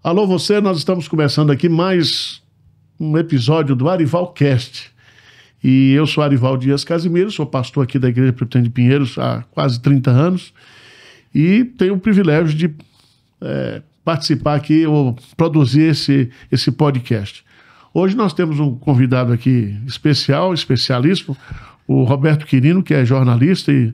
Alô você, nós estamos começando aqui mais um episódio do Arivalcast. E eu sou Arival Dias Casimiro, sou pastor aqui da Igreja Presbiteriana de Pinheiros há quase 30 anos e tenho o privilégio de participar aqui ou produzir esse podcast. Hoje nós temos um convidado aqui especialíssimo, o Roberto Quirino, que é jornalista e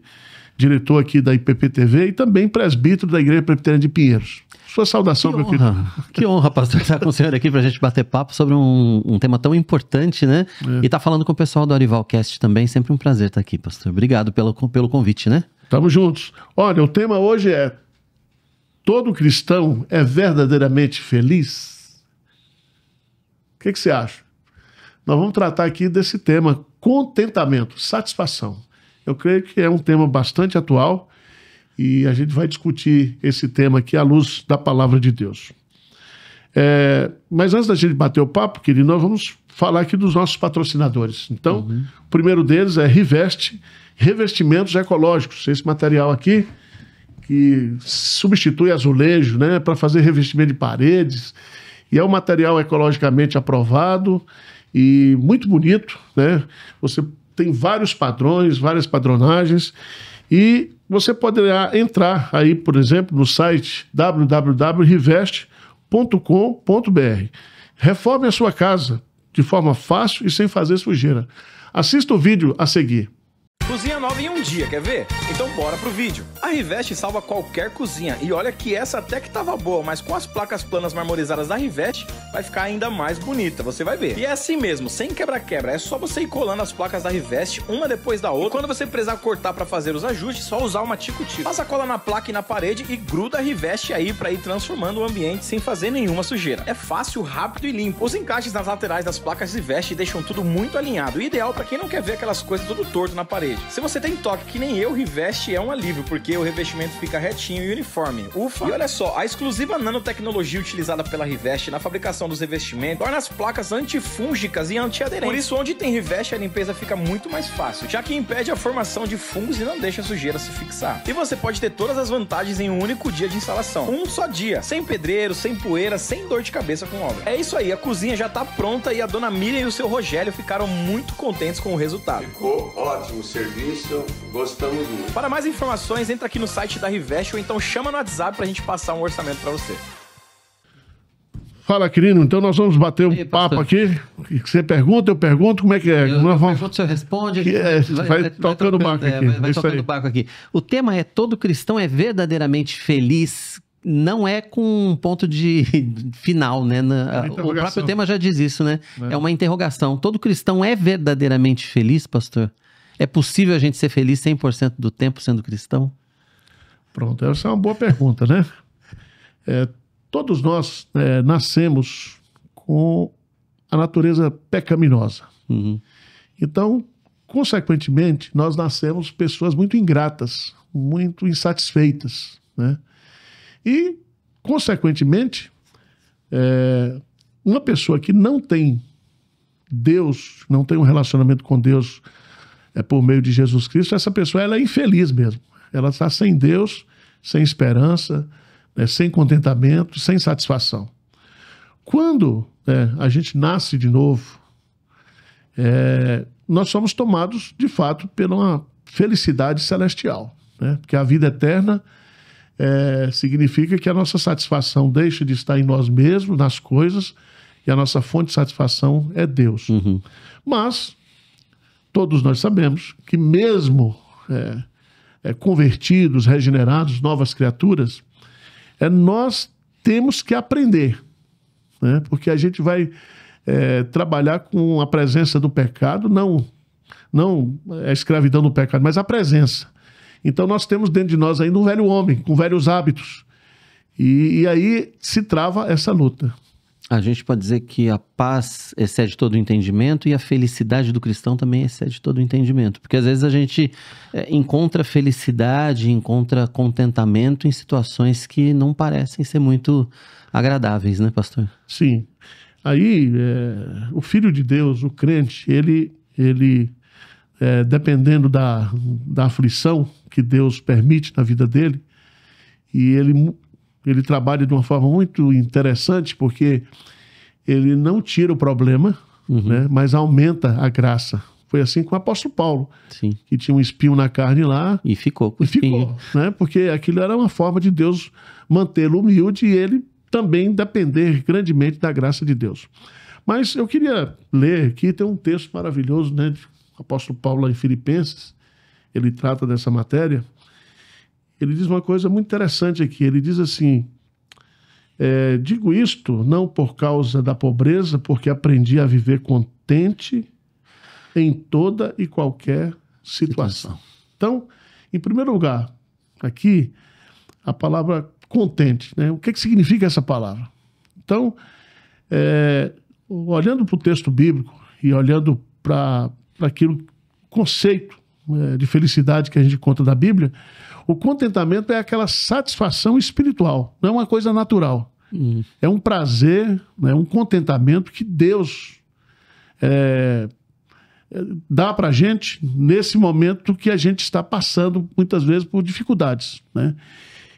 diretor aqui da IPP-TV e também presbítero da Igreja Presbiteriana de Pinheiros. Sua saudação, meu querido. Que honra, pastor, estar com o senhor aqui para a gente bater papo sobre um tema tão importante, né? E estar falando com o pessoal do Arivalcast também, sempre um prazer estar aqui, pastor. Obrigado pelo convite, né? Estamos juntos. Olha, o tema hoje é: todo cristão é verdadeiramente feliz? O que você acha? Nós vamos tratar aqui desse tema, contentamento, satisfação. Eu creio que é um tema bastante atual e a gente vai discutir esse tema aqui à luz da palavra de Deus. Mas antes da gente bater o papo, querido, nós vamos falar aqui dos nossos patrocinadores. Então, o primeiro deles é Riveste, revestimentos ecológicos. Esse material aqui, que substitui azulejo, né, para fazer revestimento de paredes. E é um material ecologicamente aprovado e muito bonito, né? Você tem vários padrões, várias padronagens, e você poderá entrar aí, por exemplo, no site www.riveste.com.br. Reforme a sua casa de forma fácil e sem fazer sujeira. Assista o vídeo a seguir. Cozinha nova em um dia, quer ver? Então bora pro vídeo. A Riveste salva qualquer cozinha. E olha que essa até que tava boa, mas com as placas planas marmorizadas da Riveste, vai ficar ainda mais bonita, você vai ver. E é assim mesmo, sem quebra-quebra. É só você ir colando as placas da Riveste, uma depois da outra. E quando você precisar cortar pra fazer os ajustes, só usar uma tico-tico. Passa a cola na placa e na parede e gruda a Riveste aí pra ir transformando o ambiente sem fazer nenhuma sujeira. É fácil, rápido e limpo. Os encaixes nas laterais das placas Riveste deixam tudo muito alinhado. Ideal pra quem não quer ver aquelas coisas tudo torto na parede. Se você tem toque que nem eu, Riveste é um alívio, porque o revestimento fica retinho e uniforme. Ufa! E olha só, a exclusiva nanotecnologia utilizada pela Riveste na fabricação dos revestimentos torna as placas antifúngicas e antiaderentes. Por isso, onde tem Riveste, a limpeza fica muito mais fácil, já que impede a formação de fungos e não deixa a sujeira se fixar. E você pode ter todas as vantagens em um único dia de instalação. Um só dia, sem pedreiro, sem poeira, sem dor de cabeça com obra. É isso aí, a cozinha já tá pronta e a dona Miriam e o seu Rogério ficaram muito contentes com o resultado. Ficou ótimo o serviço. Gostamos muito. Para mais informações, entra aqui no site da Riveste ou então chama no WhatsApp pra gente passar um orçamento pra você. Fala, querido. Então nós vamos bater um papo aqui. Você pergunta, eu pergunto, como é que é? Eu pergunto, o senhor responde. Vai tocando o barco aqui. Vai tocando o barco aqui. O tema é: todo cristão é verdadeiramente feliz? Não é com um ponto de final, né? O próprio tema já diz isso, né? É uma interrogação. Todo cristão é verdadeiramente feliz, pastor? É possível a gente ser feliz 100% do tempo sendo cristão? Pronto, essa é uma boa pergunta, né? Todos nós nascemos com a natureza pecaminosa. Então, consequentemente, nós nascemos pessoas muito ingratas, muito insatisfeitas, né? E, consequentemente, uma pessoa que não tem Deus, não tem um relacionamento com Deus por meio de Jesus Cristo, essa pessoa ela é infeliz mesmo. Ela está sem Deus, sem esperança, sem contentamento, sem satisfação. Quando a gente nasce de novo, nós somos tomados, de fato, pela uma felicidade celestial, né? Porque a vida eterna significa que a nossa satisfação deixa de estar em nós mesmos, nas coisas, e a nossa fonte de satisfação é Deus. Mas todos nós sabemos que mesmo convertidos, regenerados, novas criaturas, nós temos que aprender, né? Porque a gente vai trabalhar com a presença do pecado, não a escravidão do pecado, mas a presença. Então nós temos dentro de nós ainda um velho homem, com velhos hábitos. E aí se trava essa luta. A gente pode dizer que a paz excede todo o entendimento e a felicidade do cristão também excede todo o entendimento. Porque às vezes a gente encontra felicidade, encontra contentamento em situações que não parecem ser muito agradáveis, né, pastor? Sim. Aí, o Filho de Deus, o crente, ele dependendo da aflição que Deus permite na vida dele, e ele ele trabalha de uma forma muito interessante, porque ele não tira o problema, né, mas aumenta a graça. Foi assim com o apóstolo Paulo, Sim. que tinha um espinho na carne lá. E ficou com o espinho. Né, porque aquilo era uma forma de Deus mantê-lo humilde e ele também depender grandemente da graça de Deus. Mas eu queria ler aqui, tem um texto maravilhoso, né, do apóstolo Paulo lá em Filipenses, ele trata dessa matéria. Ele diz uma coisa muito interessante aqui, ele diz assim, digo isto não por causa da pobreza, porque aprendi a viver contente em toda e qualquer situação. Então, em primeiro lugar, aqui, a palavra contente, né? O que significa essa palavra? Então, olhando para o texto bíblico e olhando para aquilo, conceito de felicidade que a gente conta da Bíblia, o contentamento é aquela satisfação espiritual, não é uma coisa natural. É um prazer, né, um contentamento que Deus dá para a gente nesse momento que a gente está passando, muitas vezes, por dificuldades, né?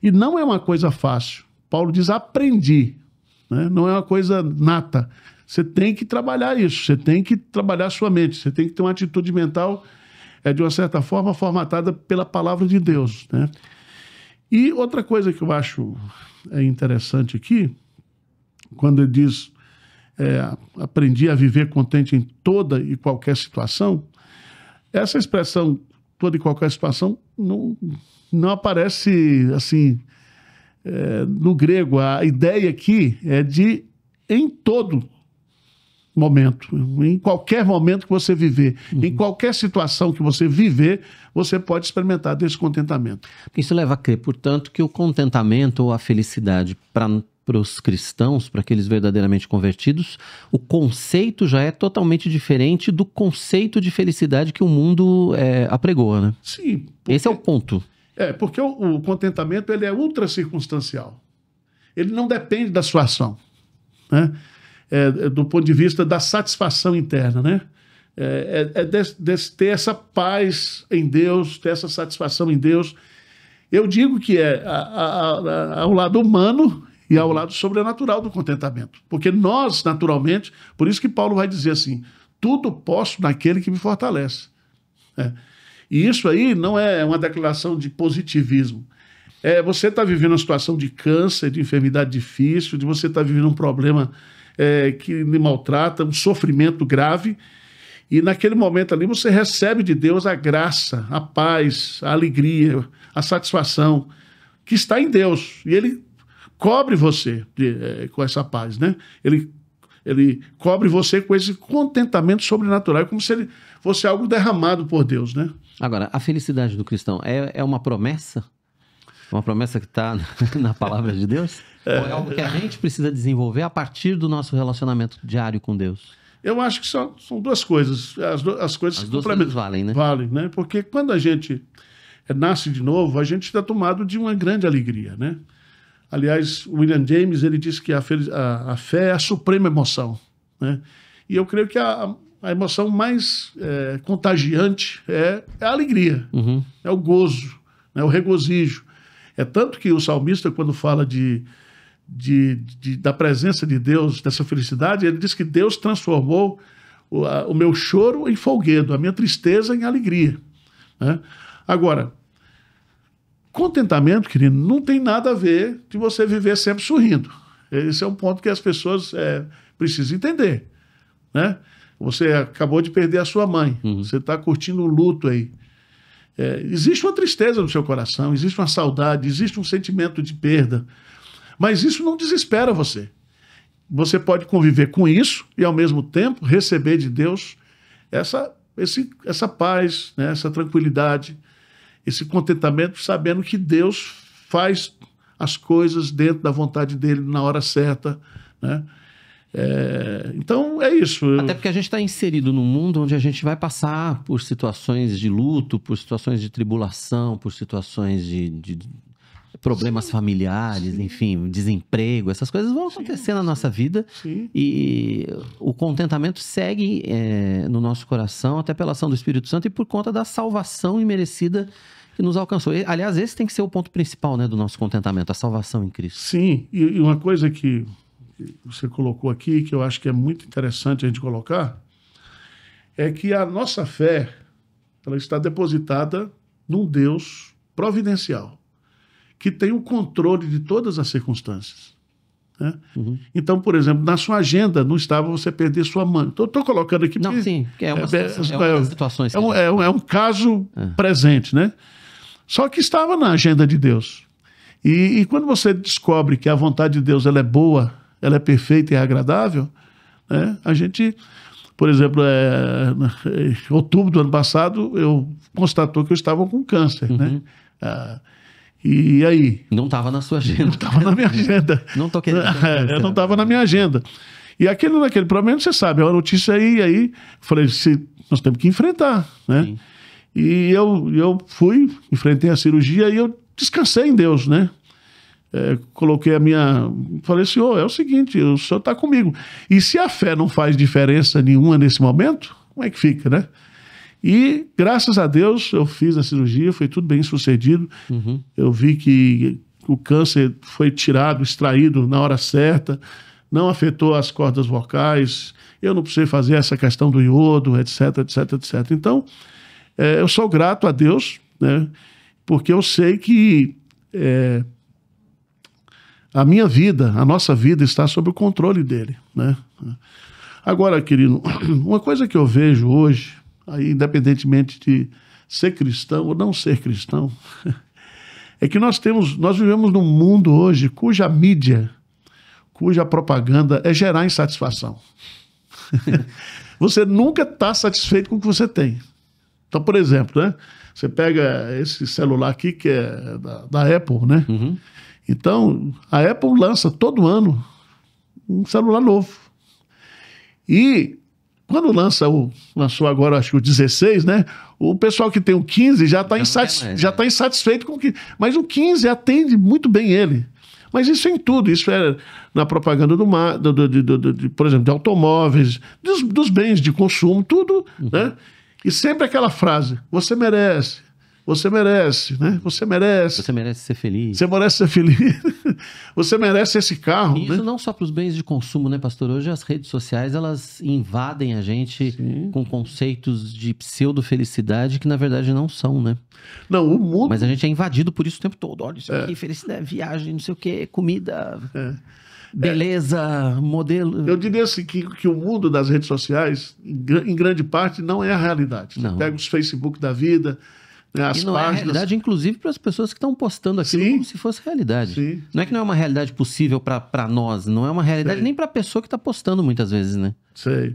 E não é uma coisa fácil. Paulo diz, aprendi, né? Não é uma coisa nata. Você tem que trabalhar isso, você tem que trabalhar a sua mente, você tem que ter uma atitude mental, de uma certa forma, formatada pela palavra de Deus, né? E outra coisa que eu acho interessante aqui, quando ele diz, aprendi a viver contente em toda e qualquer situação, essa expressão, toda e qualquer situação, não aparece assim no grego. A ideia aqui é de em todo momento, em qualquer momento que você viver, em qualquer situação que você viver, você pode experimentar desse contentamento. Isso leva a crer, portanto, que o contentamento ou a felicidade para os cristãos, para aqueles verdadeiramente convertidos, o conceito já é totalmente diferente do conceito de felicidade que o mundo apregou, né? Sim. Esse é o ponto. Porque o contentamento ele é ultra circunstancial. Ele não depende da sua ação, né? Do ponto de vista da satisfação interna, né? Ter essa paz em Deus, ter essa satisfação em Deus. Eu digo que ao lado humano e ao lado sobrenatural do contentamento. Porque nós, naturalmente, por isso que Paulo vai dizer assim, tudo posso naquele que me fortalece. E isso aí não é uma declaração de positivismo. Você está vivendo uma situação de câncer, de enfermidade difícil, de você estar vivendo um problema que lhe maltrata, um sofrimento grave, e naquele momento ali você recebe de Deus a graça, a paz, a alegria, a satisfação que está em Deus, e Ele cobre você com essa paz, né? Ele cobre você com esse contentamento sobrenatural, como se ele fosse algo derramado por Deus, né? Agora, a felicidade do cristão é uma promessa? Uma promessa que está na palavra de Deus? Ou é algo que a gente precisa desenvolver a partir do nosso relacionamento diário com Deus? Eu acho que são duas coisas. As coisas valem, né? Valem, né? Porque quando a gente nasce de novo, a gente está tomado de uma grande alegria, né? Aliás, William James, ele diz que a fé é a suprema emoção, né? E eu creio que a emoção mais contagiante é a alegria, é o gozo, é o regozijo. É tanto que o salmista, quando fala da presença de Deus, dessa felicidade, ele diz que Deus transformou o meu choro em folguedo, a minha tristeza em alegria, né? Agora, contentamento, querido, não tem nada a ver de você viver sempre sorrindo. Esse é um ponto que as pessoas precisam entender, né? Você acabou de perder a sua mãe, você está curtindo o luto aí. Existe uma tristeza no seu coração, existe uma saudade, existe um sentimento de perda, mas isso não desespera você. Você pode conviver com isso e, ao mesmo tempo, receber de Deus essa paz, né, essa tranquilidade, esse contentamento, sabendo que Deus faz as coisas dentro da vontade dele na hora certa, né? Então é isso. Até porque a gente está inserido num mundo onde a gente vai passar por situações de luto, por situações de tribulação, por situações de problemas familiares, enfim, desemprego, essas coisas vão acontecer na nossa vida. E o contentamento segue no nosso coração, até pela ação do Espírito Santo e por conta da salvação imerecida que nos alcançou. Aliás, esse tem que ser o ponto principal, né, do nosso contentamento, a salvação em Cristo. Sim, e uma coisa que você colocou aqui, que eu acho que é muito interessante a gente colocar, é que a nossa fé, ela está depositada num Deus providencial, que tem o controle de todas as circunstâncias. Né? Então, por exemplo, na sua agenda não estava você perder sua mãe. Estou colocando aqui... Não, sim, é uma das situações. É um caso presente, né? Só que estava na agenda de Deus. E quando você descobre que a vontade de Deus ela é boa, ela é perfeita e é agradável, né? A gente... Por exemplo, em outubro do ano passado, eu constatou que eu estava com câncer, né? E aí? Não estava na sua agenda. Não estava na minha agenda. Não estou querendo. Eu não estava na minha agenda. E naquele problema, você sabe, é uma notícia aí, eu falei, nós temos que enfrentar, né? Sim. E eu fui, enfrentei a cirurgia e eu descansei em Deus, né? Coloquei falei, Senhor, é o seguinte, o Senhor está comigo. E se a fé não faz diferença nenhuma nesse momento, como é que fica, né? E, graças a Deus, eu fiz a cirurgia, foi tudo bem sucedido. Eu vi que o câncer foi extraído na hora certa, não afetou as cordas vocais, eu não precisei fazer essa questão do iodo, etc, etc, etc. Então, eu sou grato a Deus, né? Porque eu sei que a minha vida, a nossa vida está sob o controle dele, né? Agora, querido, uma coisa que eu vejo hoje, aí, independentemente de ser cristão ou não ser cristão, é que nós vivemos num mundo hoje cuja mídia, cuja propaganda é gerar insatisfação. Você nunca está satisfeito com o que você tem. Então, por exemplo, né, você pega esse celular aqui que é da Apple, né? Então, a Apple lança todo ano um celular novo. E quando lançou agora, acho que o 16, né? O pessoal que tem o 15 já está insatisfeito com o 15. Mas o 15 atende muito bem ele. Mas isso é em tudo. Isso é na propaganda por exemplo, de automóveis, dos bens de consumo, tudo, né? E sempre aquela frase, você merece, né? Você merece. Você merece ser feliz. Você merece ser feliz. Você merece esse carro. E isso, né? não só para os bens de consumo, né, pastor? Hoje as redes sociais, elas invadem a gente com conceitos de pseudo-felicidade que na verdade não são, né? Não, o mundo... Mas a gente é invadido por isso o tempo todo. Olha, isso aqui, felicidade, viagem, não sei o quê, comida... Beleza, modelo... Eu diria assim que o mundo das redes sociais, em grande parte, não é a realidade. Você pega os Facebook da vida... As e não páginas... é a realidade, inclusive, para as pessoas que estão postando aquilo como se fosse realidade. Sim. Não é que não é uma realidade possível para nós, não é uma realidade nem para a pessoa que está postando muitas vezes, né? Sei.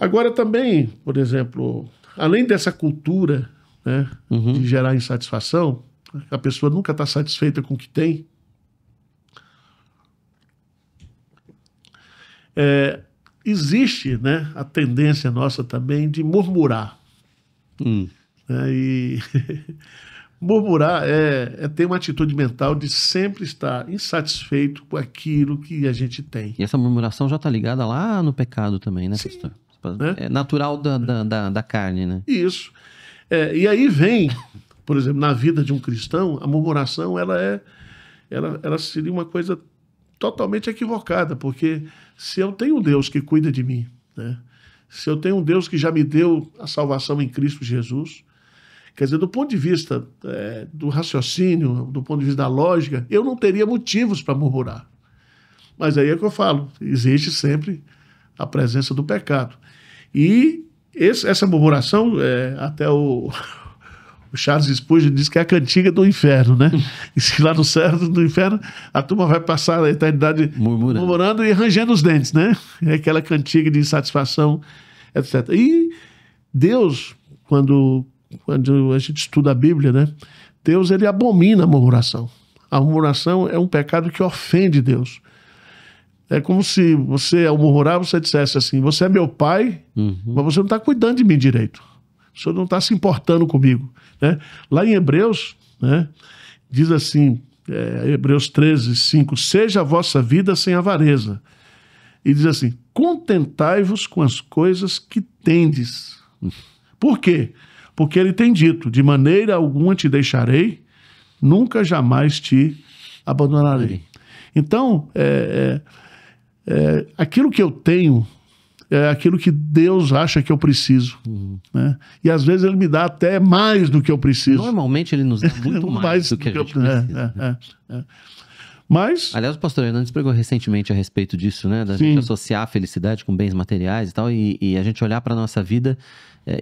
Agora também, por exemplo, além dessa cultura, né, de gerar insatisfação, a pessoa nunca está satisfeita com o que tem, existe, né, a tendência nossa também de murmurar. E murmurar é ter uma atitude mental de sempre estar insatisfeito com aquilo que a gente tem. E essa murmuração já está ligada lá no pecado também, né, pastor? Né? É natural da carne, né? Isso. E aí vem, por exemplo, na vida de um cristão, a murmuração ela seria uma coisa totalmente equivocada, porque se eu tenho um Deus que cuida de mim, né? Se eu tenho um Deus que já me deu a salvação em Cristo Jesus, quer dizer, do ponto de vista do raciocínio, do ponto de vista da lógica, eu não teria motivos para murmurar. Mas aí é que eu falo, existe sempre a presença do pecado. E essa murmuração, até o Charles Spurgeon diz que é a cantiga do inferno, né? E se lá no céu do inferno, a turma vai passar a eternidade murmurando e rangendo os dentes, né? É aquela cantiga de insatisfação, etc. E Deus, quando a gente estuda a Bíblia, né? Deus, ele abomina a murmuração. A murmuração é um pecado que ofende Deus. É como se você, ao murmurar, você dissesse assim, você é meu pai, mas você não está cuidando de mim direito. O senhor não está se importando comigo. Né? Lá em Hebreus, né, diz assim, Hebreus 13, 5, seja a vossa vida sem avareza. E diz assim, contentai-vos com as coisas que tendes. Por quê? porque ele tem dito, de maneira alguma te deixarei, nunca jamais te abandonarei. Então, aquilo que eu tenho é aquilo que Deus acha que eu preciso. Né? E às vezes ele me dá até mais do que eu preciso. Normalmente ele nos dá muito mais do que a gente precisa. Mas... Aliás, o pastor Hernandes pregou recentemente a respeito disso, né? Da gente associar a felicidade com bens materiais e tal, e a gente olhar para a nossa vida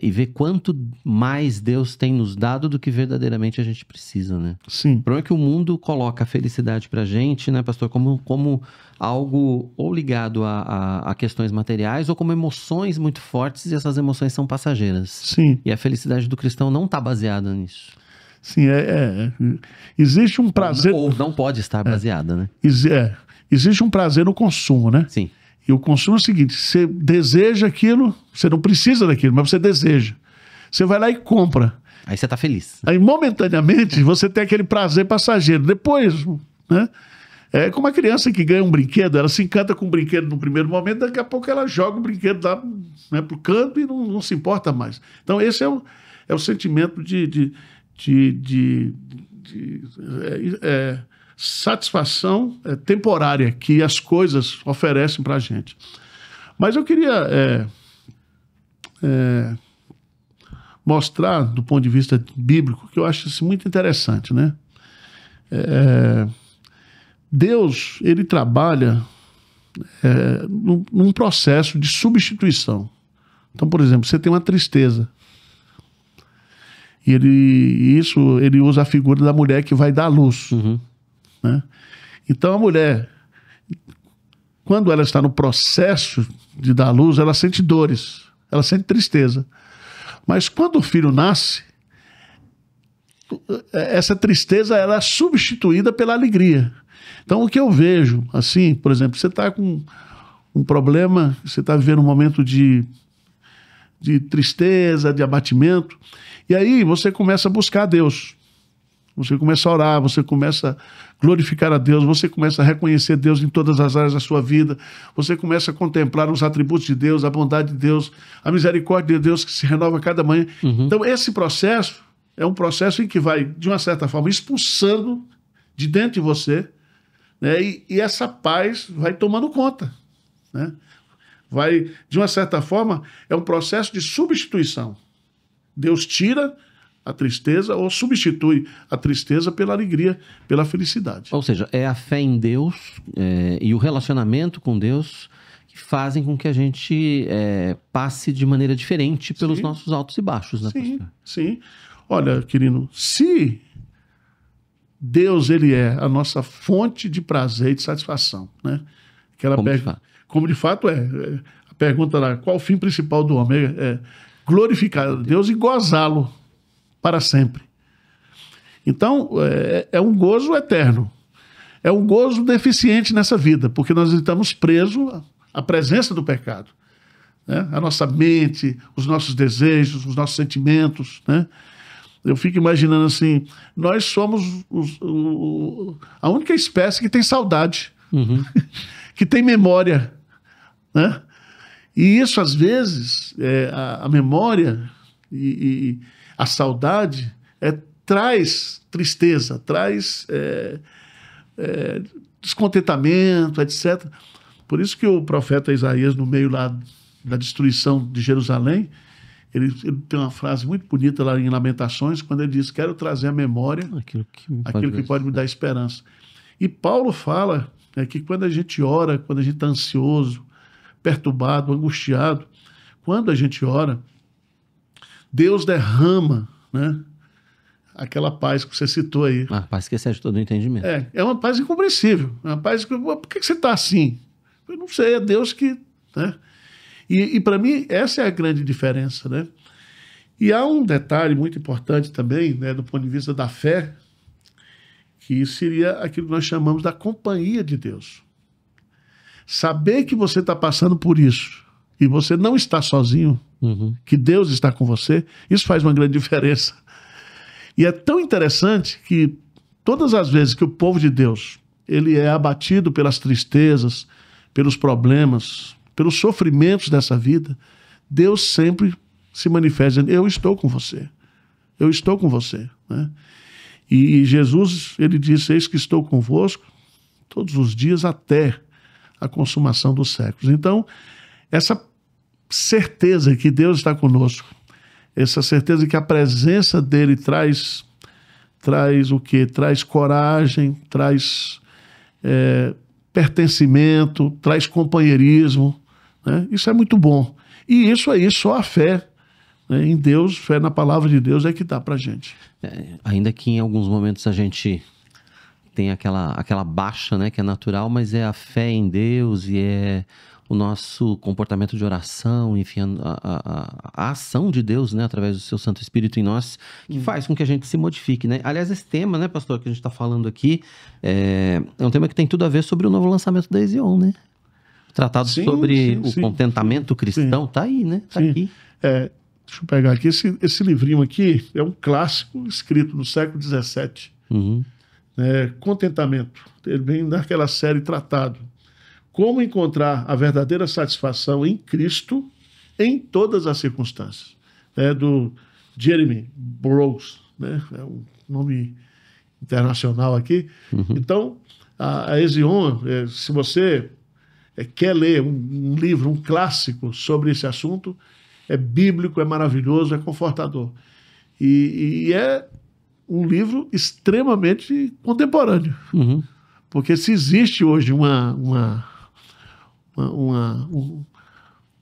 e ver quanto mais Deus tem nos dado do que verdadeiramente a gente precisa, né? Sim. O problema é que o mundo coloca a felicidade pra gente, né, pastor, como algo ou ligado a questões materiais ou como emoções muito fortes, e essas emoções são passageiras. Sim. E a felicidade do cristão não está baseada nisso. Sim, existe um prazer... Ou não pode estar baseada, né? Existe um prazer no consumo, né? Sim. E o consumo é o seguinte, você deseja aquilo, você não precisa daquilo, mas você deseja. Você vai lá e compra. Aí você tá feliz. Aí, momentaneamente, você tem aquele prazer passageiro. Depois, né? É como a criança que ganha um brinquedo, ela se encanta com o brinquedo no primeiro momento, daqui a pouco ela joga o brinquedo lá, né, pro canto e não se importa mais. Então, esse é o sentimento de satisfação temporária que as coisas oferecem para a gente. Mas eu queria mostrar, do ponto de vista bíblico, que eu acho isso muito interessante, né? Deus, ele trabalha num processo de substituição. Então, por exemplo, você tem uma tristeza. E ele usa a figura da mulher que vai dar à luz. Né? Então a mulher, quando ela está no processo de dar à luz, ela sente dores, ela sente tristeza. Mas quando o filho nasce, essa tristeza ela é substituída pela alegria. Então o que eu vejo, assim, por exemplo, você está com um problema, você está vivendo um momento de tristeza, de abatimento, e aí você começa a buscar a Deus. Você começa a orar, você começa a glorificar a Deus, você começa a reconhecer Deus em todas as áreas da sua vida, você começa a contemplar os atributos de Deus, a bondade de Deus, a misericórdia de Deus que se renova a cada manhã. Então esse processo é um processo em que vai, de uma certa forma, expulsando de dentro de você, né? E essa paz vai tomando conta, né? Vai, de uma certa forma, é um processo de substituição. Deus tira a tristeza ou substitui a tristeza pela alegria, pela felicidade. Ou seja, é a fé em Deus e o relacionamento com Deus que fazem com que a gente passe de maneira diferente pelos nossos altos e baixos, né, pastor? Sim. Olha, querido, se Deus ele é a nossa fonte de prazer e de satisfação, né? Como de fato é. A pergunta lá, qual o fim principal do homem? É glorificar a Deus e gozá-lo para sempre. Então, é um gozo eterno. É um gozo deficiente nessa vida, porque nós estamos presos à presença do pecado. Né? A nossa mente, os nossos desejos, os nossos sentimentos. Né? Eu fico imaginando assim, nós somos a única espécie que tem saudade, que tem memória. Né? E isso, às vezes, a memória e a saudade traz tristeza, traz descontentamento, etc. Por isso que o profeta Isaías, no meio lá da destruição de Jerusalém, ele tem uma frase muito bonita lá em Lamentações, quando ele diz, quero trazer à memória aquilo que pode me dar esperança. E Paulo fala que quando a gente ora, quando a gente está ansioso, perturbado, angustiado, quando a gente ora, Deus derrama, né, aquela paz que você citou aí. A paz que excede todo o entendimento. É uma paz incompreensível. Uma paz que... Por que você está assim? Eu não sei, é Deus que... Né? E para mim, essa é a grande diferença. Né? E há um detalhe muito importante também, né, do ponto de vista da fé, que seria aquilo que nós chamamos da companhia de Deus. Saber que você está passando por isso e você não está sozinho, que Deus está com você, isso faz uma grande diferença. E é tão interessante que todas as vezes que o povo de Deus ele é abatido pelas tristezas, pelos problemas, pelos sofrimentos dessa vida, Deus sempre se manifesta dizendo, eu estou com você. eu estou com você, né? E Jesus, ele disse, eis que estou convosco todos os dias até a consumação dos séculos. Então, essa certeza que Deus está conosco, essa certeza que a presença dele traz o quê? Traz coragem, traz pertencimento, traz companheirismo, né? Isso é muito bom. E isso aí, só a fé, né, em Deus, fé na palavra de Deus é que dá pra gente. Ainda que em alguns momentos a gente tem aquela baixa, né, que é natural, mas é a fé em Deus e é o nosso comportamento de oração, enfim, a ação de Deus, né, através do seu Santo Espírito em nós, que faz com que a gente se modifique, né? Aliás, esse tema, né, pastor, que a gente está falando aqui, é um tema que tem tudo a ver sobre o novo lançamento da Ezion, né? Tratado sobre o contentamento cristão, tá aí, né? Tá aqui. Deixa eu pegar aqui, esse livrinho aqui é um clássico escrito no século XVII. Contentamento. Ele vem daquela série Tratado. Como encontrar a verdadeira satisfação em Cristo em todas as circunstâncias. Do Jeremy Burroughs, né? É um nome internacional aqui. Então, a Ezion, se você quer ler um livro, um clássico sobre esse assunto, é bíblico, é maravilhoso, é confortador. E é um livro extremamente contemporâneo. Porque se existe hoje um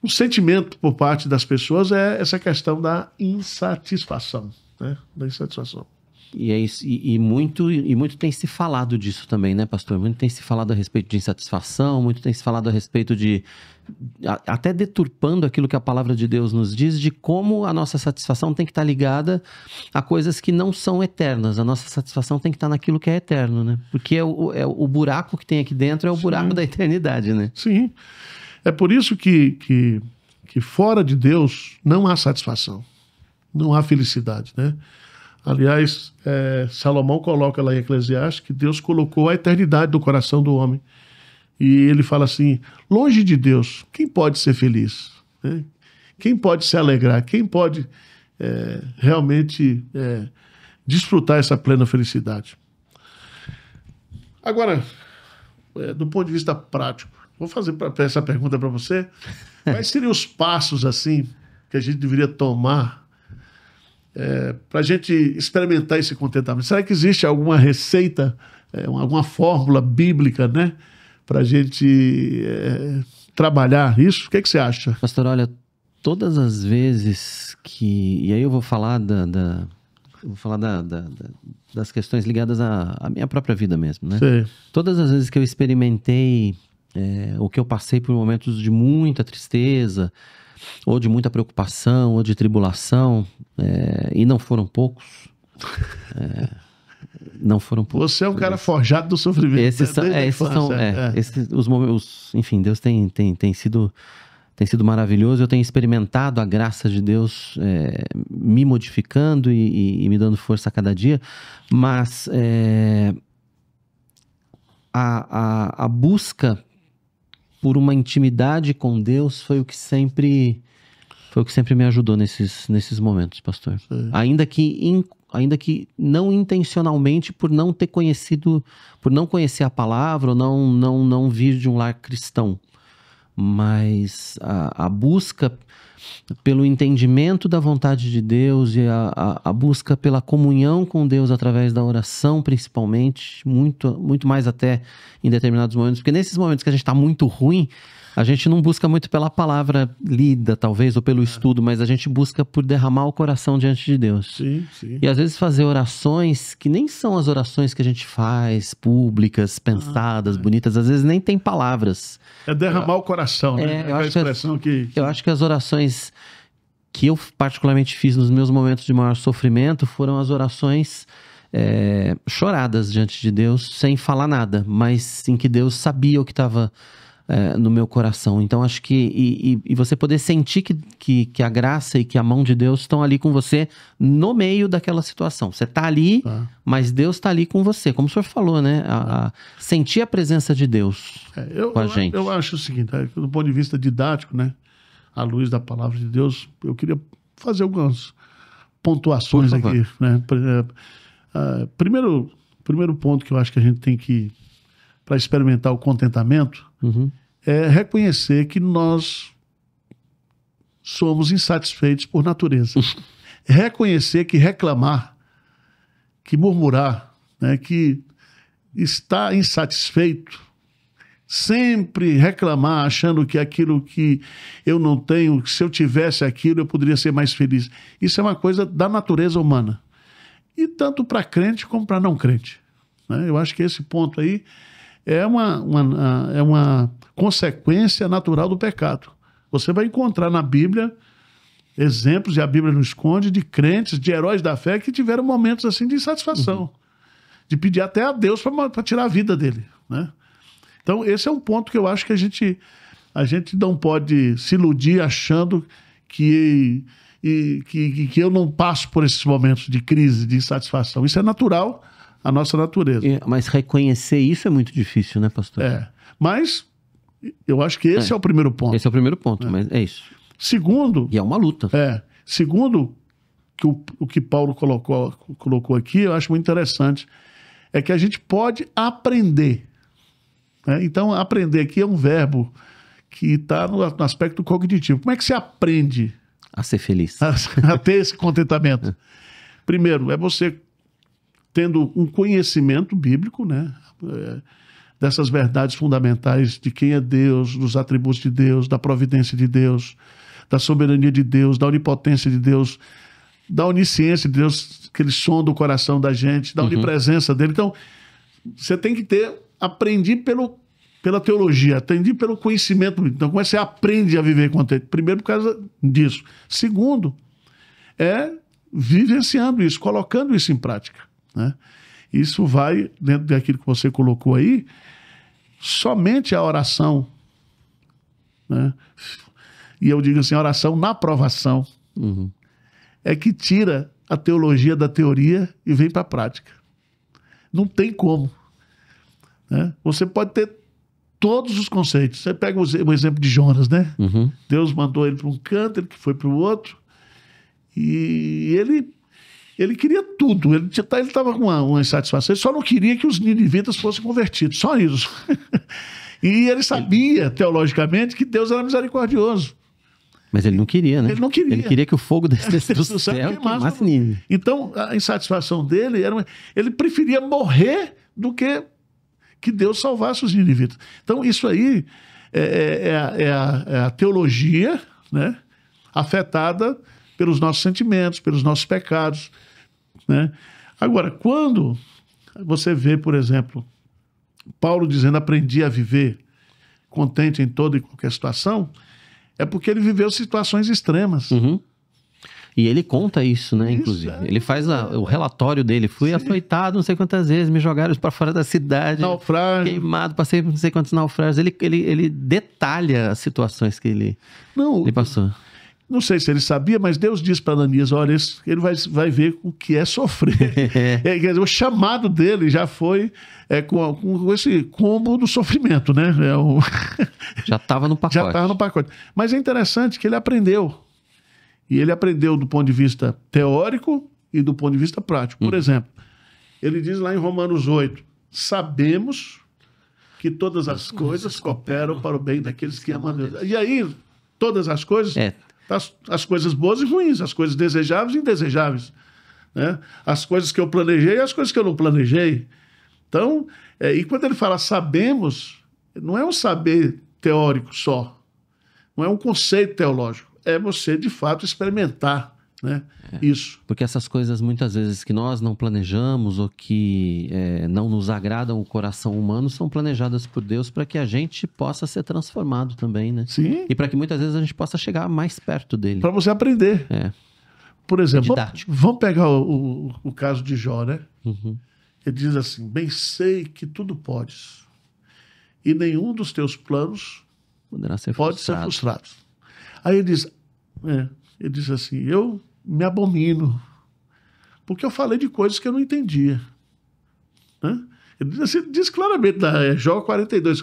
sentimento por parte das pessoas, é essa questão da insatisfação, né? Da insatisfação. E é isso, e muito tem se falado disso também, né, pastor? Muito tem se falado a respeito de insatisfação, muito tem se falado a respeito de, até deturpando aquilo que a palavra de Deus nos diz, de como a nossa satisfação tem que estar ligada a coisas que não são eternas. A nossa satisfação tem que estar naquilo que é eterno, né? Porque o buraco que tem aqui dentro é o buraco da eternidade, né? Sim. É por isso que fora de Deus não há satisfação, não há felicidade, né? Aliás, Salomão coloca lá em Eclesiastes que Deus colocou a eternidade no coração do homem. E ele fala assim, longe de Deus, quem pode ser feliz? Né? Quem pode se alegrar? Quem pode realmente desfrutar essa plena felicidade? Agora, do ponto de vista prático, vou fazer essa pergunta para você. Quais seriam os passos assim que a gente deveria tomar para a gente experimentar esse contentamento? Será que existe alguma receita, alguma fórmula bíblica, né, para a gente trabalhar isso? O que você acha? Pastor, olha, todas as vezes que... E aí eu vou falar das questões ligadas à minha própria vida mesmo, né? Sim. Todas as vezes que eu experimentei ou que eu passei por momentos de muita tristeza, ou de muita preocupação, ou de tribulação, e não foram poucos. Não foram poucos. Você é um cara forjado do sofrimento. Os momentos, enfim, Deus tem sido maravilhoso. Eu tenho experimentado a graça de Deus me modificando e me dando força a cada dia, mas a busca por uma intimidade com Deus foi o que sempre me ajudou nesses momentos, pastor. Ainda que não intencionalmente, por não ter conhecido, por não conhecer a palavra, ou não vir de um lar cristão. Mas a busca pelo entendimento da vontade de Deus e a busca pela comunhão com Deus através da oração, principalmente, muito mais até em determinados momentos, porque nesses momentos que a gente está muito ruim, a gente não busca muito pela palavra lida, talvez, ou pelo estudo, mas a gente busca por derramar o coração diante de Deus. Sim, sim. E às vezes fazer orações que nem são as orações que a gente faz, públicas, pensadas, bonitas, às vezes nem tem palavras. É derramar o coração, né? Eu acho que as orações que eu particularmente fiz nos meus momentos de maior sofrimento foram as orações choradas diante de Deus, sem falar nada, mas em que Deus sabia o que estava no meu coração. Então acho que e você poder sentir que a graça e que a mão de Deus estão ali com você no meio daquela situação. Você está ali, mas Deus está ali com você, como o senhor falou, né? Sentir a presença de Deus com a gente. Eu acho o seguinte, do ponto de vista didático, né, à luz da palavra de Deus, eu queria fazer algumas pontuações aqui, né? Primeiro ponto que eu acho que a gente tem que, para experimentar o contentamento, é reconhecer que nós somos insatisfeitos por natureza. Reconhecer que reclamar, que murmurar, né, que estar insatisfeito, sempre reclamar, achando que aquilo que eu não tenho, que se eu tivesse aquilo, eu poderia ser mais feliz. Isso é uma coisa da natureza humana. E tanto para crente como para não crente, né? Eu acho que esse ponto aí é uma consequência natural do pecado. Você vai encontrar na Bíblia exemplos, e a Bíblia não esconde, de crentes, de heróis da fé que tiveram momentos assim de insatisfação, de pedir até a Deus para tirar a vida dele, né? Então esse é um ponto que eu acho que a gente não pode se iludir achando que eu não passo por esses momentos de crise, de insatisfação. Isso é natural, a nossa natureza. Mas reconhecer isso é muito difícil, né, pastor? Mas eu acho que esse é o primeiro ponto. Esse é o primeiro ponto, mas é isso. Segundo... E é uma luta. Segundo, o que Paulo colocou aqui, eu acho muito interessante, é que a gente pode aprender, né? Então, aprender aqui é um verbo que está no aspecto cognitivo. Como é que se aprende a ser feliz? A ter esse contentamento? Primeiro, é você tendo um conhecimento bíblico, né? Dessas verdades fundamentais de quem é Deus, dos atributos de Deus, da providência de Deus, da soberania de Deus, da onipotência de Deus, da onisciência de Deus, que ele sonda o coração da gente, da onipresença dele. Então, você tem que aprendi pela teologia, aprendi pelo conhecimento. Então, como é que você aprende a viver contente? Primeiro, por causa disso. Segundo, é vivenciando isso, colocando isso em prática, né? Isso vai, dentro daquilo que você colocou aí, somente a oração, né? E eu digo assim, a oração na provação, é que tira a teologia da teoria e vem para a prática. Não tem como, né? Você pode ter todos os conceitos. Você pega o exemplo de Jonas, né? Deus mandou ele para um canto, ele que foi para o outro, e ele queria tudo. Ele estava com uma insatisfação. Ele só não queria que os ninivitas fossem convertidos. Só isso. E ele sabia, teologicamente, que Deus era misericordioso. Mas ele não queria, né? Ele não queria. Ele queria que o fogo descesse do céu e queimasse Nínive. Então, a insatisfação dele era... Ele preferia morrer do que Deus salvasse os ninivitas. Então, isso aí é a teologia, né, afetada pelos nossos sentimentos, pelos nossos pecados, né? Agora, quando você vê, por exemplo, Paulo dizendo aprendi a viver contente em toda e qualquer situação, é porque ele viveu situações extremas. E ele conta isso, né, inclusive. Ele faz o relatório dele. Fui açoitado não sei quantas vezes, me jogaram para fora da cidade. Naufrágio. Queimado, passei não sei quantos naufrágios. Ele detalha as situações que ele passou. Não sei se ele sabia, mas Deus disse para Ananias, olha, ele vai ver o que é sofrer. Quer dizer, o chamado dele já foi com esse combo do sofrimento, né? Já estava no pacote. Já estava no pacote. Mas é interessante que ele aprendeu. E ele aprendeu do ponto de vista teórico e do ponto de vista prático. Por exemplo, ele diz lá em Romanos 8, sabemos que todas as coisas cooperam para o bem daqueles que amam a Deus. E aí, todas as coisas... As coisas boas e ruins, as coisas desejáveis e indesejáveis, né? As coisas que eu planejei e as coisas que eu não planejei. Então, e quando ele fala sabemos, não é um saber teórico só, não é um conceito teológico, é você de fato experimentar, né? Isso. Porque essas coisas muitas vezes que nós não planejamos ou que não nos agradam o coração humano são planejadas por Deus para que a gente possa ser transformado também, né? Sim. E para que muitas vezes a gente possa chegar mais perto dele. Para você aprender. Por exemplo, vamos pegar o caso de Jó, né? Ele diz assim, bem sei que tudo podes e nenhum dos teus planos pode ser frustrado. Aí ele diz assim, eu me abomino, porque eu falei de coisas que eu não entendia, né? Ele diz claramente, Jó 42,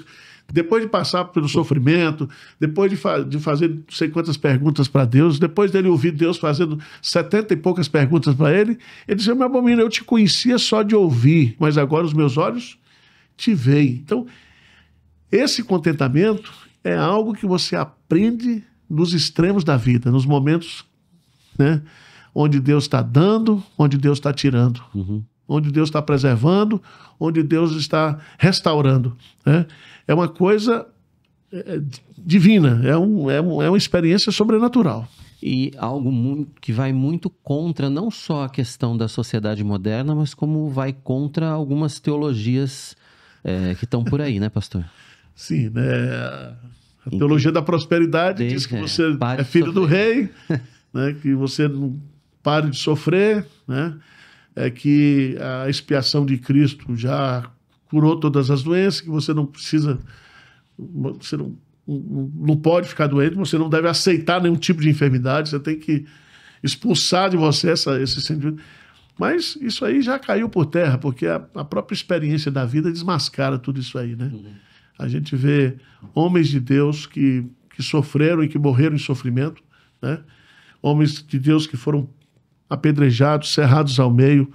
depois de passar pelo sofrimento, depois de fazer não sei quantas perguntas para Deus, depois dele ouvir Deus fazendo 70 e poucas perguntas para ele, ele disse, meu menino, eu te conhecia só de ouvir, mas agora os meus olhos te veem. Então, esse contentamento é algo que você aprende nos extremos da vida, nos momentos, né, onde Deus está dando, onde Deus está tirando, onde Deus está preservando, onde Deus está restaurando, né? É uma coisa divina, é uma experiência sobrenatural. E algo que vai muito contra não só a questão da sociedade moderna, mas como vai contra algumas teologias que estão por aí, né, pastor? Sim, né? A teologia da prosperidade diz que você é filho do rei, né? Que você não pare de sofrer, né? É que a expiação de Cristo já curou todas as doenças, que você não precisa, você não pode ficar doente, você não deve aceitar nenhum tipo de enfermidade, você tem que expulsar de você esse sentimento. Mas isso aí já caiu por terra, porque a própria experiência da vida desmascara tudo isso aí, né? A gente vê homens de Deus que sofreram e que morreram em sofrimento, né? Homens de Deus que foram apedrejados, cerrados ao meio.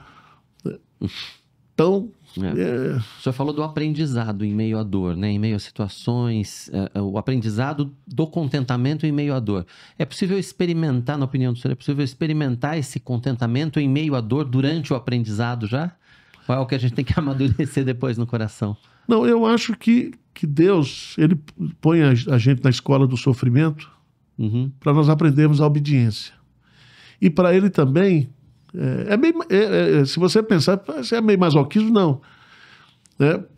Então... O senhor falou do aprendizado em meio à dor, né? Em meio a situações, o aprendizado do contentamento em meio à dor. É possível experimentar, na opinião do senhor, é possível experimentar esse contentamento em meio à dor durante o aprendizado já? Ou é o que a gente tem que amadurecer depois no coração? Não, eu acho que Deus, ele põe a gente na escola do sofrimento para nós aprendermos a obediência. E para ele também, se você pensar, é meio masoquismo, não.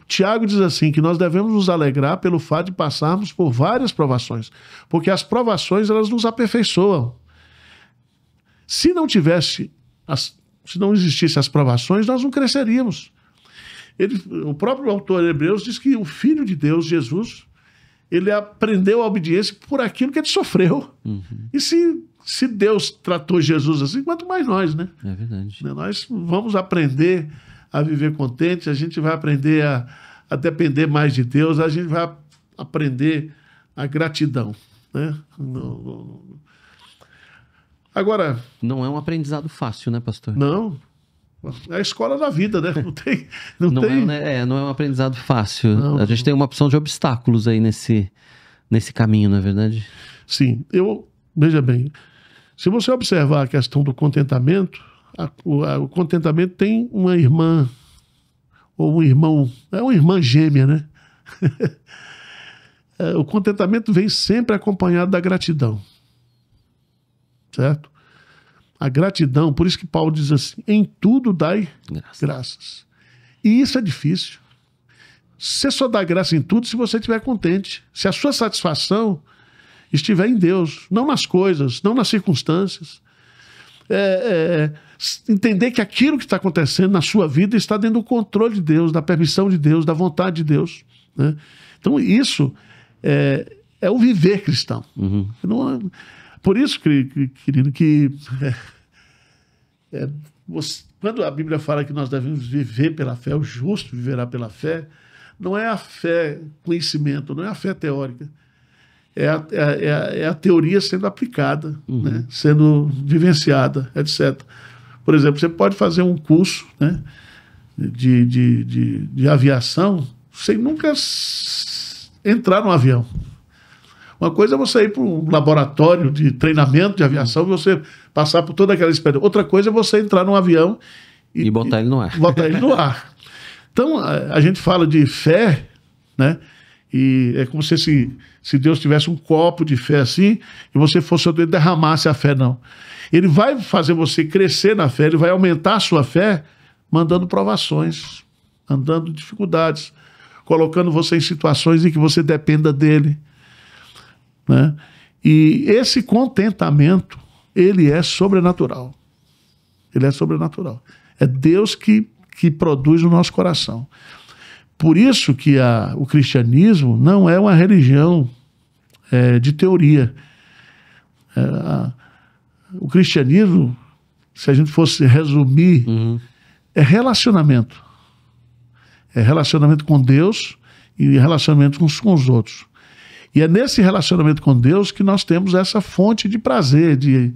Tiago diz assim, que nós devemos nos alegrar pelo fato de passarmos por várias provações, porque as provações, elas nos aperfeiçoam. Se não existissem as provações, nós não cresceríamos. O próprio autor de Hebreus diz que o Filho de Deus, Jesus, ele aprendeu a obediência por aquilo que ele sofreu. E se Deus tratou Jesus assim, quanto mais nós, né? É verdade. Nós vamos aprender a viver contente, a gente vai aprender a depender mais de Deus, a gente vai aprender a gratidão, né? Agora... Não é um aprendizado fácil, né, pastor? Não. É a escola da vida, né? Não é um aprendizado fácil. Não. A gente tem uma opção de obstáculos aí nesse caminho, não é verdade? Sim. Veja bem, se você observar a questão do contentamento, o contentamento tem uma irmã, ou um irmão, é uma irmã gêmea, né? O contentamento vem sempre acompanhado da gratidão. Certo? A gratidão, por isso que Paulo diz assim, em tudo dai graças. E isso é difícil. Você só dá graça em tudo se você estiver contente. Se a sua satisfação estiver em Deus, não nas coisas, não nas circunstâncias. Entender que aquilo que está acontecendo na sua vida está dentro do controle de Deus, da permissão de Deus, da vontade de Deus, né? Então isso é o viver cristão. Por isso, querido, que quando a Bíblia fala que nós devemos viver pela fé, o justo viverá pela fé, não é a fé conhecimento, não é a fé teórica. É a teoria sendo aplicada, né? Sendo vivenciada, etc. Por exemplo, você pode fazer um curso, né, de aviação sem nunca entrar no avião. Uma coisa é você ir para um laboratório de treinamento de aviação e você passar por toda aquela experiência. Outra coisa é você entrar num avião e botar ele no ar. Botar ele no ar. Então, a gente fala de fé, né? E é como se Deus tivesse um copo de fé assim e você fosse derramasse a fé, não. Ele vai fazer você crescer na fé, ele vai aumentar a sua fé mandando provações, mandando dificuldades, colocando você em situações em que você dependa dele, né? E esse contentamento, ele é sobrenatural. Ele é sobrenatural. É Deus que produz no nosso coração. Por isso que o cristianismo não é uma religião de teoria. O cristianismo, se a gente fosse resumir, é relacionamento. É relacionamento com Deus e relacionamento uns com os outros. E é nesse relacionamento com Deus que nós temos essa fonte de prazer, de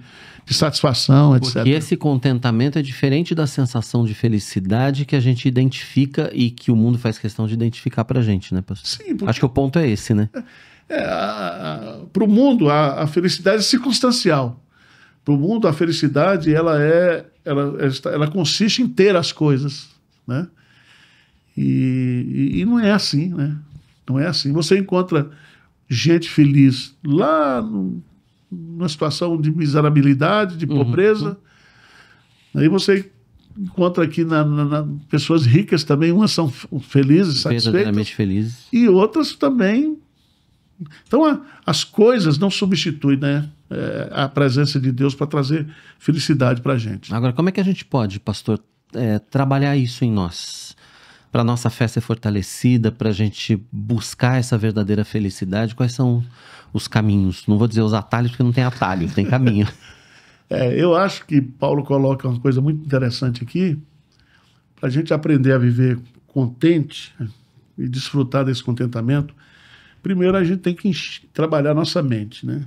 satisfação, etc. Porque esse contentamento é diferente da sensação de felicidade que a gente identifica e que o mundo faz questão de identificar pra gente, né, pastor? Sim, porque... Acho que o ponto é esse, né? Para o mundo, a felicidade é circunstancial. Para o mundo, a felicidade ela consiste em ter as coisas, né? E não é assim, né? Não é assim. Você encontra gente feliz lá numa situação de miserabilidade, de pobreza. Aí você encontra aqui pessoas ricas também, umas são felizes, satisfeitas. Verdadeiramente felizes. E outras também. Então, as coisas não substituem, né, a presença de Deus para trazer felicidade para a gente. Agora, como é que a gente pode, pastor, trabalhar isso em nós? Para a nossa fé ser fortalecida, para a gente buscar essa verdadeira felicidade, quais são os caminhos? Não vou dizer os atalhos, porque não tem atalho, tem caminho. Eu acho que Paulo coloca uma coisa muito interessante aqui, para a gente aprender a viver contente e desfrutar desse contentamento. Primeiro, a gente tem que trabalhar nossa mente, né?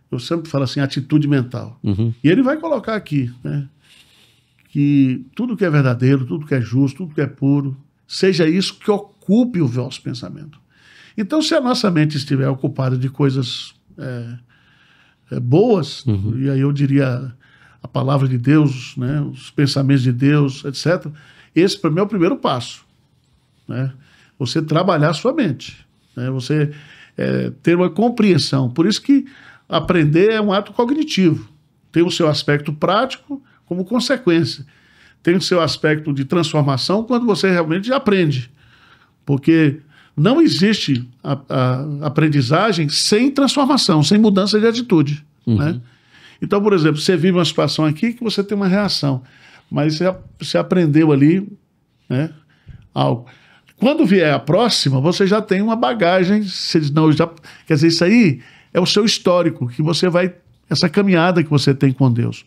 Eu sempre falo assim, atitude mental. Uhum. E ele vai colocar aqui, né, que tudo que é verdadeiro, tudo que é justo, tudo que é puro, seja isso que ocupe o vosso pensamento. Então, se a nossa mente estiver ocupada de coisas boas, e aí eu diria a palavra de Deus, né, os pensamentos de Deus, etc., esse para mim é o primeiro passo, né? Você trabalhar a sua mente. Você ter uma compreensão. Por isso que aprender é um ato cognitivo. Tem o seu aspecto prático como consequência. Tem o seu aspecto de transformação quando você realmente aprende. Porque não existe a aprendizagem sem transformação, sem mudança de atitude. Né? Então, por exemplo, você vive uma situação aqui que você tem uma reação, mas você aprendeu ali, né, algo. Quando vier a próxima, você já tem uma bagagem. Você diz, não, quer dizer, isso aí é o seu histórico, que você vai, essa caminhada que você tem com Deus.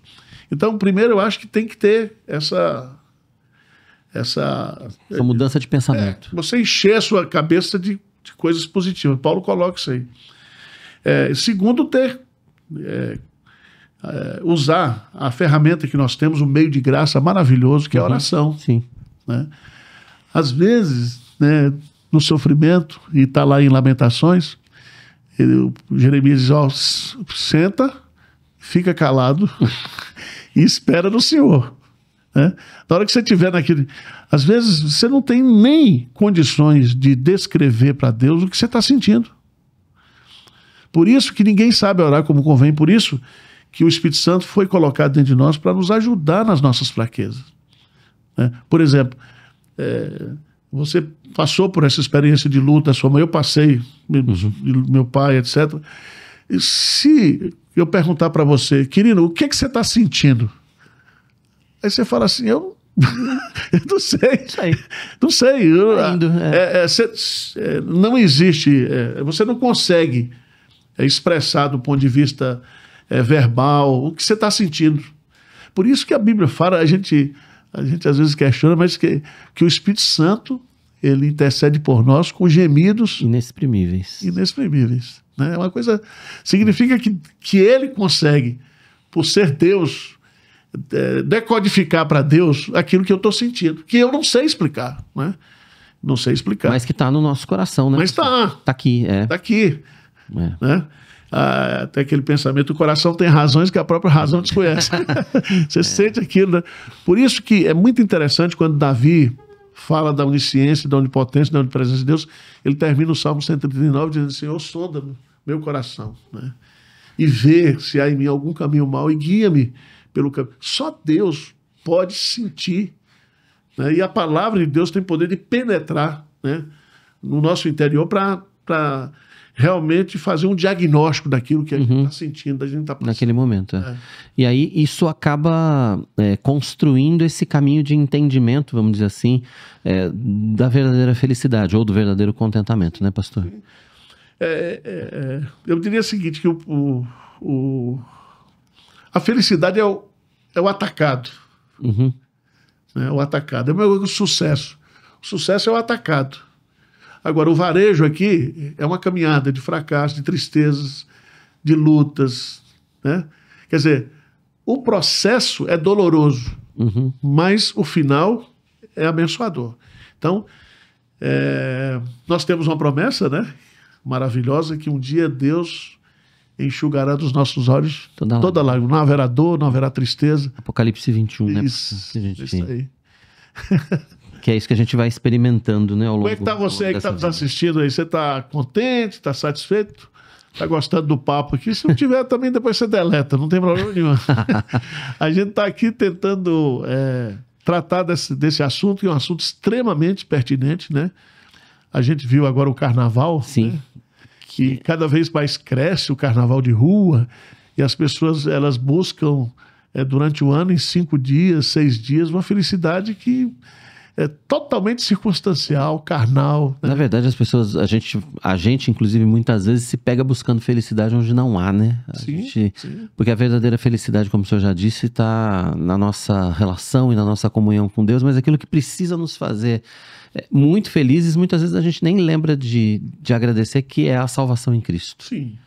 Então, primeiro, eu acho que tem que ter essa mudança de pensamento. Você encher a sua cabeça de coisas positivas. Paulo coloca isso aí. Segundo, usar a ferramenta que nós temos, um meio de graça maravilhoso, que é a oração. Sim. Né? Às vezes, né, no sofrimento, e está lá em Lamentações, Jeremias diz, senta, fica calado e espera no Senhor. Né? Na hora que você estiver naquele... Às vezes, você não tem nem condições de descrever para Deus o que você está sentindo. Por isso que ninguém sabe orar como convém, por isso que o Espírito Santo foi colocado dentro de nós para nos ajudar nas nossas fraquezas. Né? Por exemplo... você passou por essa experiência de luta, sua mãe, eu passei, meu pai, etc. E se eu perguntar para você, Quirino, o que você está sentindo? Aí você fala assim, eu não sei. Não sei. Não existe, você não consegue expressar do ponto de vista verbal o que você está sentindo. Por isso que a Bíblia fala, a gente às vezes questiona, mas que o Espírito Santo, ele intercede por nós com gemidos inexprimíveis. Né? É uma coisa, significa que ele consegue, por ser Deus, decodificar para Deus aquilo que eu estou sentindo, que eu não sei explicar. Né? Não sei explicar. Mas que está no nosso coração, né? Mas está. Está aqui. Está aqui. Né? Até aquele pensamento, o coração tem razões que a própria razão desconhece. Você sente aquilo, né? Por isso que é muito interessante quando Davi fala da onisciência, da onipotência, da onipresença de Deus, ele termina o Salmo 139 dizendo, Senhor, sonda meu coração, né? E vê se há em mim algum caminho mau e guia-me pelo caminho. Só Deus pode sentir, né? E a palavra de Deus tem poder de penetrar, né, no nosso interior para realmente fazer um diagnóstico daquilo que a gente está sentindo, da gente está passando. Naquele momento. E aí isso acaba construindo esse caminho de entendimento, vamos dizer assim, da verdadeira felicidade ou do verdadeiro contentamento, né, pastor? Eu diria o seguinte, que a felicidade é o atacado. Uhum. O atacado. É o meu sucesso. O O sucesso é o atacado. Agora, o varejo aqui é uma caminhada de fracasso, de tristezas, de lutas, né? Quer dizer, o processo é doloroso, mas o final é abençoador. Então, nós temos uma promessa, né? Maravilhosa, que um dia Deus enxugará dos nossos olhos toda lágrima. Não haverá dor, não haverá tristeza. Apocalipse 21, né? Isso aí. Que é isso que a gente vai experimentando, né, ao longo. Como é que está você aí que está nos assistindo aí? Você está contente, está satisfeito? Está gostando do papo aqui? Se não tiver, também depois você deleta, não tem problema nenhum. A gente está aqui tentando tratar desse assunto, que é um assunto extremamente pertinente, né? A gente viu agora o carnaval, sim, né? Que cada vez mais cresce o carnaval de rua, e as pessoas elas buscam durante o ano, em 5 dias, 6 dias, uma felicidade que é totalmente circunstancial, carnal, né? Na verdade, as pessoas, a gente, inclusive, muitas vezes se pega buscando felicidade onde não há, né? Sim. Porque a verdadeira felicidade, como o senhor já disse, está na nossa relação e na nossa comunhão com Deus, mas aquilo que precisa nos fazer muito felizes, muitas vezes a gente nem lembra de agradecer, que é a salvação em Cristo. Sim.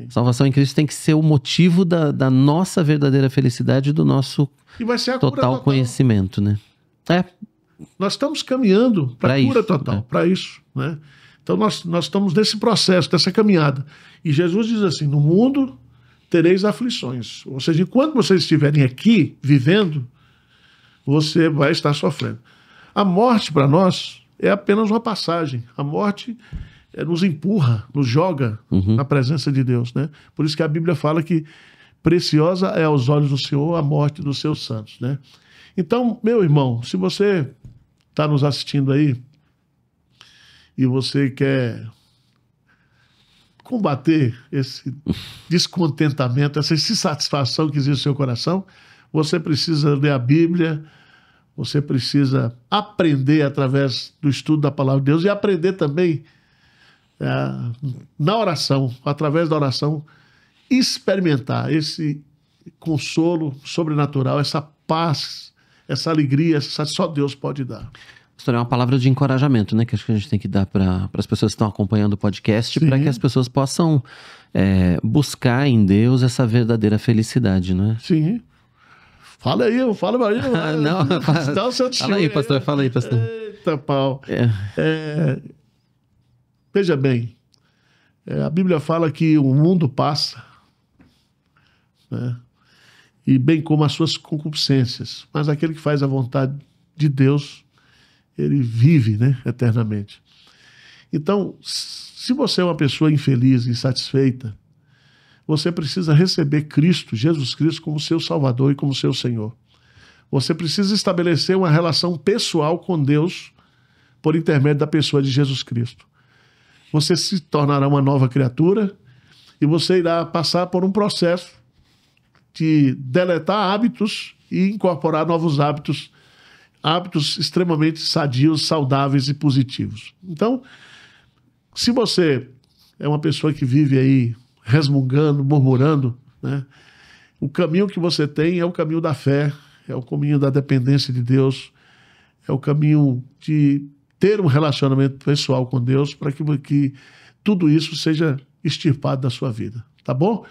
Salvação em Cristo tem que ser o motivo da nossa verdadeira felicidade e do nosso total conhecimento, né? Nós estamos caminhando para a cura total, para isso, né? Então nós estamos nesse processo, dessa caminhada. E Jesus diz assim: no mundo tereis aflições. Ou seja, enquanto vocês estiverem aqui vivendo, você vai estar sofrendo. A morte para nós é apenas uma passagem. A morte nos empurra, nos joga na presença de Deus, né? Por isso que a Bíblia fala que preciosa é aos olhos do Senhor a morte dos seus santos, né? Então, meu irmão, se você está nos assistindo aí e você quer combater esse descontentamento, essa insatisfação que existe no seu coração, você precisa ler a Bíblia, você precisa aprender através do estudo da Palavra de Deus e aprender também na oração, através da oração, experimentar esse consolo sobrenatural, essa paz, essa alegria, essa só Deus pode dar. Pastor, é uma palavra de encorajamento, né? Que acho que a gente tem que dar para as pessoas que estão acompanhando o podcast, para que as pessoas possam buscar em Deus essa verdadeira felicidade, né? Sim. Fala aí. Não, fala aí, pastor. Fala aí, pastor. Eita, pau. Veja bem, a Bíblia fala que o mundo passa, né? E bem como as suas concupiscências. Mas aquele que faz a vontade de Deus, ele vive, né, eternamente. Então, se você é uma pessoa infeliz, insatisfeita, você precisa receber Cristo, Jesus Cristo, como seu Salvador e como seu Senhor. Você precisa estabelecer uma relação pessoal com Deus por intermédio da pessoa de Jesus Cristo. Você se tornará uma nova criatura e você irá passar por um processo de deletar hábitos e incorporar novos hábitos extremamente sadios, saudáveis e positivos. Então, se você é uma pessoa que vive aí resmungando, murmurando, né, o caminho que você tem é o caminho da fé, é o caminho da dependência de Deus, é o caminho de ter um relacionamento pessoal com Deus para que tudo isso seja extirpado da sua vida, tá bom?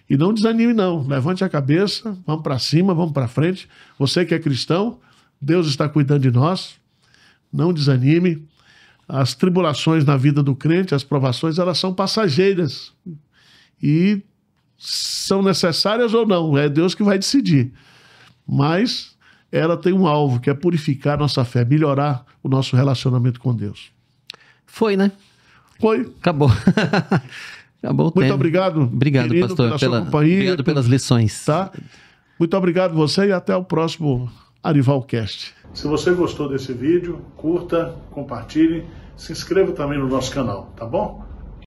E não desanime não, levante a cabeça, vamos para cima, vamos para frente. Você que é cristão, Deus está cuidando de nós, não desanime. As tribulações na vida do crente, as provações, elas são passageiras e são necessárias ou não, é Deus que vai decidir. Mas ela tem um alvo, que é purificar nossa fé, melhorar o nosso relacionamento com Deus. Foi, né? Foi. Acabou. Acabou o tempo. Muito obrigado. Obrigado, querido, pastor, pela sua companhia. Obrigado pelas lições. Tá? Muito obrigado você e até o próximo Arivalcast. Se você gostou desse vídeo, curta, compartilhe, se inscreva também no nosso canal, tá bom?